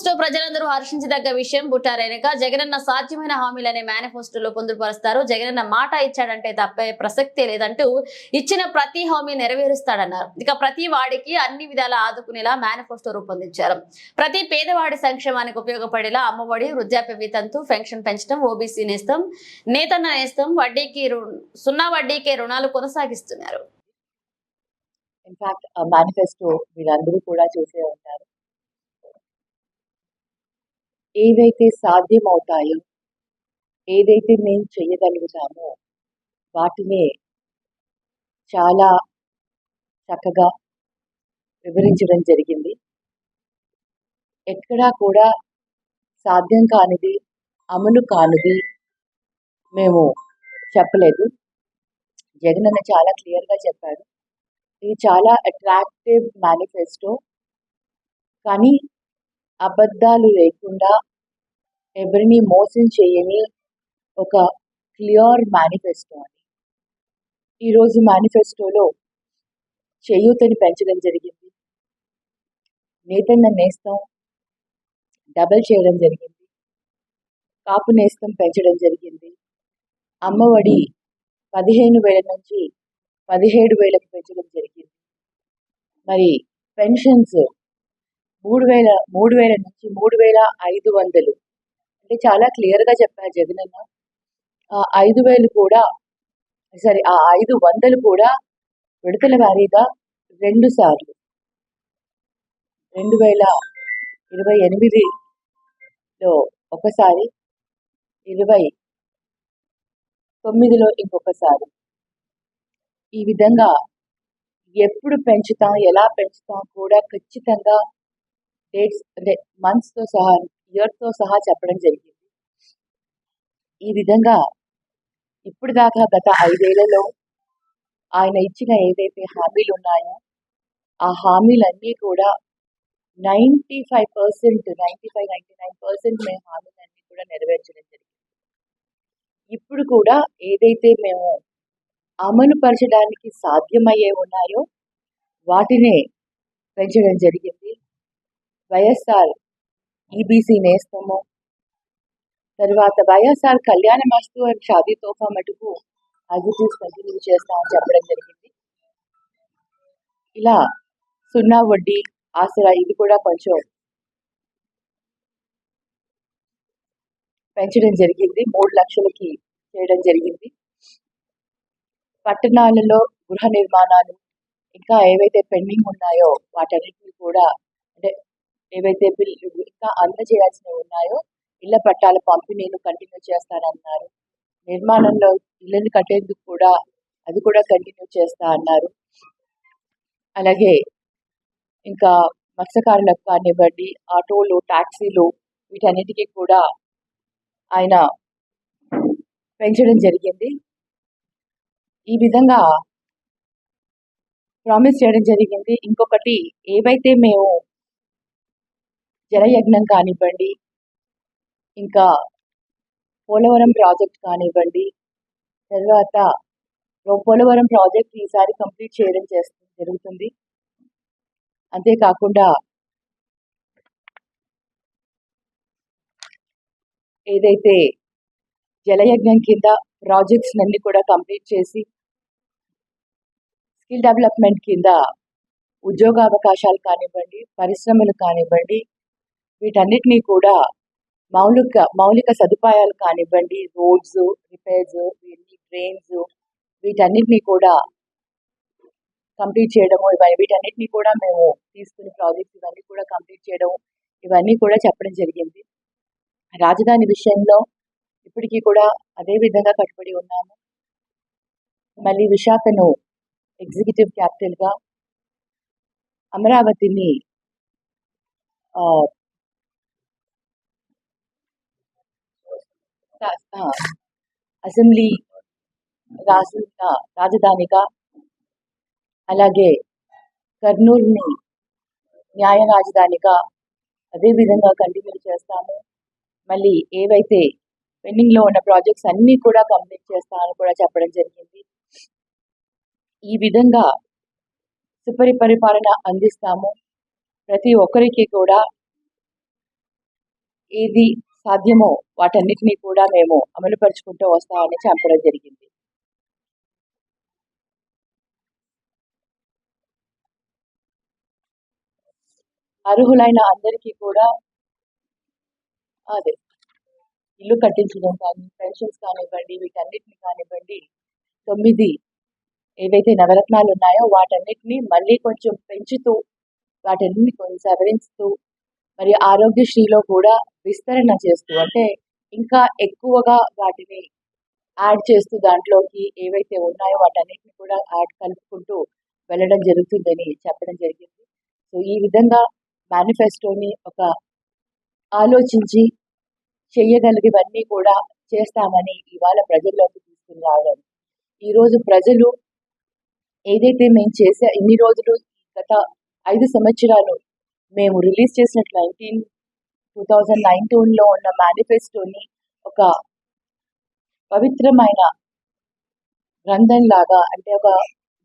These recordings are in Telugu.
చూస్తూ ప్రజలందరూ హర్షించదగ్గ విషయం బుట్టా రేణుక జగనన్న సాధ్యమైన హామీలనే మేనిఫెస్టోలో పొందుపరుస్తారు. జగనన్న మాట ఇచ్చాడంటే తప్పే ప్రసక్తే లేదంటూ ఇచ్చిన ప్రతి హామీ నెరవేరుస్తాడన్నారు. ఇక ప్రతి వాడికి అన్ని విధాలా ఆదుకునేలా మేనిఫెస్టో రూపొందించారు. ప్రతి పేదవాడి సంక్షేమానికి ఉపయోగపడేలా అమ్మఒడి, వృద్ధాప్య వేతనంతో పెన్షన్ పెంచడం, ఓబీసీ నేస్తం, నేతన్న నేస్తం, సున్నా వడ్డీకే రుణాలు కొనసాగిస్తున్నారు. ఇన్ఫాక్ట్ ఆ మేనిఫెస్టో మీరందరూ కూడా చూసే ఉంటారు. ఏవైతే సాధ్యమవుతాయో, ఏదైతే మేము చేయగలుగుతామో వాటినే చాలా చక్కగా వివరించడం జరిగింది. ఎక్కడా కూడా సాధ్యం కానిది, అమలు కానిది మేము చెప్పలేదు. జగనన్న చాలా క్లియర్గా చెప్పాడు. ఇది చాలా అట్రాక్టివ్ మేనిఫెస్టో, కానీ అబద్ధాలు లేకుండా ఎవరిని మోసం చేయని ఒక క్లియర్ మేనిఫెస్టో అని. ఈరోజు మేనిఫెస్టోలో చేయూతని పెంచడం జరిగింది, నేతన్న నేస్తం డబల్ చేయడం జరిగింది, కాపు నేస్తం పెంచడం జరిగింది, అమ్మఒడి 15,000 నుంచి 17,000కి పెంచడం జరిగింది. మరి పెన్షన్స్ 3,000 నుంచి 3,500, అంటే చాలా క్లియర్గా చెప్పారు జగనన్న. 5,000 కూడా సరే, 500 కూడా విడతల వారీగా 2 సార్లు 2028లో ఒకసారి, 29లో ఇంకొకసారి. ఈ విధంగా ఎప్పుడు పెంచుతాం, ఎలా పెంచుతాం కూడా ఖచ్చితంగా డేట్స్, అంటే మంత్స్తో సహా, ఇయర్తో సహా చెప్పడం జరిగింది. ఈ విధంగా ఇప్పుడు దాకా గత 5 ఏళ్లలో ఆయన ఇచ్చిన ఏదైతే హామీలు ఉన్నాయో ఆ హామీలన్నీ కూడా 99% మేము హామీలన్నీ కూడా నెరవేర్చడం జరిగింది. ఇప్పుడు కూడా ఏదైతే మేము అమలు పరచడానికి సాధ్యమయ్యే ఉన్నాయో వాటినే పెంచడం జరిగింది. వైఎస్ఆర్ ఈబీసీ నేస్తము, తర్వాత వైఎస్ఆర్ కళ్యాణ మస్తు అండ్ షాదీ తోఫా మటుకు అజిటీస్ కంటిన్యూ చేస్తామని చెప్పడం జరిగింది. ఇలా సున్నా వడ్డీ ఆసరా ఇది కూడా కొంచెం పెంచడం జరిగింది, 3 లక్షలకి చేయడం జరిగింది. పట్టణాలలో గృహ నిర్మాణాలు ఇంకా ఏవైతే పెండింగ్ ఉన్నాయో వాటన్నిటిని కూడా, అంటే ఏవైతే ఇంకా అందజేయాల్సినవి ఉన్నాయో ఇళ్ల పట్టాల పంపిణీను కంటిన్యూ చేస్తానన్నారు. నిర్మాణంలో ఇళ్ళని కట్టేందుకు కూడా అది కూడా కంటిన్యూ చేస్తా అన్నారు. అలాగే ఇంకా మత్స్యకారులకు కానివ్వండి, ఆటోలు, టాక్సీలు వీటన్నిటికీ కూడా ఆయన పెంచడం జరిగింది. ఈ విధంగా ప్రామిస్ చేయడం జరిగింది. ఇంకొకటి, ఏవైతే మేము జలయజ్ఞం కానివ్వండి, ఇంకా పోలవరం ప్రాజెక్ట్ కానివ్వండి, తర్వాత పోలవరం ప్రాజెక్ట్ ఈసారి కంప్లీట్ చేయడం జరుగుతుంది. అంతేకాకుండా ఏదైతే జలయజ్ఞం కింద ప్రాజెక్ట్స్ అన్ని కూడా కంప్లీట్ చేసి స్కిల్ డెవలప్మెంట్ కింద ఉద్యోగ అవకాశాలు కానివ్వండి, పరిశ్రమలు కానివ్వండి, వీటన్నిటినీ కూడా మౌలిక సదుపాయాలు కానివ్వండి, రోడ్స్, రిపేర్స్, డ్రైన్స్, వీటన్నిటినీ కూడా కంప్లీట్ చేయడము, వీటన్నిటినీ కూడా మేము తీసుకునే ప్రాజెక్ట్స్ ఇవన్నీ కూడా కంప్లీట్ చేయడం, ఇవన్నీ కూడా చెప్పడం జరిగింది. రాజధాని విషయంలో ఇప్పటికీ కూడా అదే విధంగా కట్టుబడి ఉన్నాము. మళ్ళీ విశాఖను ఎగ్జిక్యూటివ్ క్యాపిటల్గా, అమరావతిని అసెంబ్లీ రాజధానిగా, అలాగే కర్నూలుని న్యాయ రాజధానిగా అదే విధంగా కంటిన్యూ చేస్తాము. మళ్ళీ ఏవైతే పెండింగ్లో ఉన్న ప్రాజెక్ట్స్ అన్నీ కూడా కంప్లీట్ చేస్తామని కూడా చెప్పడం జరిగింది. ఈ విధంగా సుపరిపాలన అందిస్తాము. ప్రతి ఒక్కరికి కూడా ఏది సాధ్యమో వాటన్నిటినీ కూడా మేము అమలుపరుచుకుంటూ వస్తామని చెప్పడం జరిగింది. అర్హులైన అందరికీ కూడా అదే ఇల్లు కట్టించడం కానీ, పెన్షన్స్ కానివ్వండి, వీటన్నిటిని కానివ్వండి, 9 ఏవైతే నవరత్నాలు ఉన్నాయో వాటన్నిటిని మళ్ళీ కొంచెం పెంచుతూ, వాటన్నిటిని కొంచెం సవరిస్తూ, మరి ఆరోగ్యశ్రీలో కూడా విస్తరణ చేస్తూ, అంటే ఇంకా ఎక్కువగా వాటిని యాడ్ చేస్తూ దాంట్లోకి ఏవైతే ఉన్నాయో వాటన్నిటిని కూడా కలుపుకుంటూ వెళ్ళడం జరుగుతుందని చెప్పడం జరిగింది. సో ఈ విధంగా మేనిఫెస్టోని ఒక ఆలోచించి చేయగలిగినవన్నీ కూడా చేస్తామని ఇవాళ ప్రజల్లోకి తీసుకుని రావడం. ఈరోజు ప్రజలు ఏదైతే మేము చేసే ఇన్ని రోజులు గత 5 సంవత్సరాలు మేము రిలీజ్ చేసినట్లు 2019లో ఉన్న మేనిఫెస్టోని ఒక పవిత్రమైన గ్రంథం లాగా, అంటే ఒక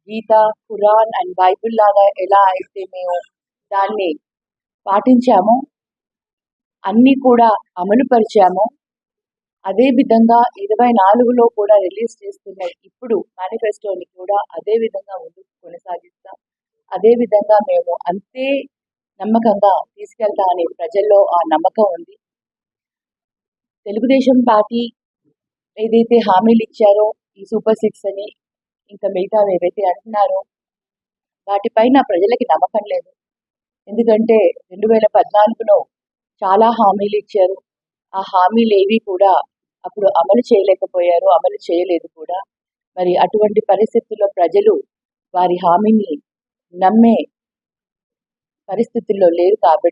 గీత, ఖురాన్ అండ్ బైబిల్ లాగా ఎలా అయితే మేము దాన్ని పాటించామో, అన్నీ కూడా అమలు పరిచామో, అదే విధంగా 24లో కూడా రిలీజ్ చేస్తున్న ఇప్పుడు మేనిఫెస్టోని కూడా అదే విధంగా ముందుకు కొనసాగిస్తాం. అదే విధంగా మేము అంతే నమ్మకంగా తీసుకెళ్తామని ప్రజల్లో ఆ నమ్మకం ఉంది. తెలుగుదేశం పార్టీ ఏదైతే హామీలు ఇచ్చారో, ఈ సూపర్ 6 అని ఇంకా మిగతా ఏవైతే అంటున్నారో వాటిపైన ప్రజలకి నమ్మకం లేదు. ఎందుకంటే 2014లో చాలా హామీలు ఇచ్చారు. ఆ హామీలు ఏవి కూడా అప్పుడు అమలు చేయలేకపోయారు, అమలు చేయలేదు కూడా. మరి అటువంటి పరిస్థితుల్లో ప్రజలు వారి హామీని నమ్మే పరిస్థితుల్లో లేరు కాబట్టి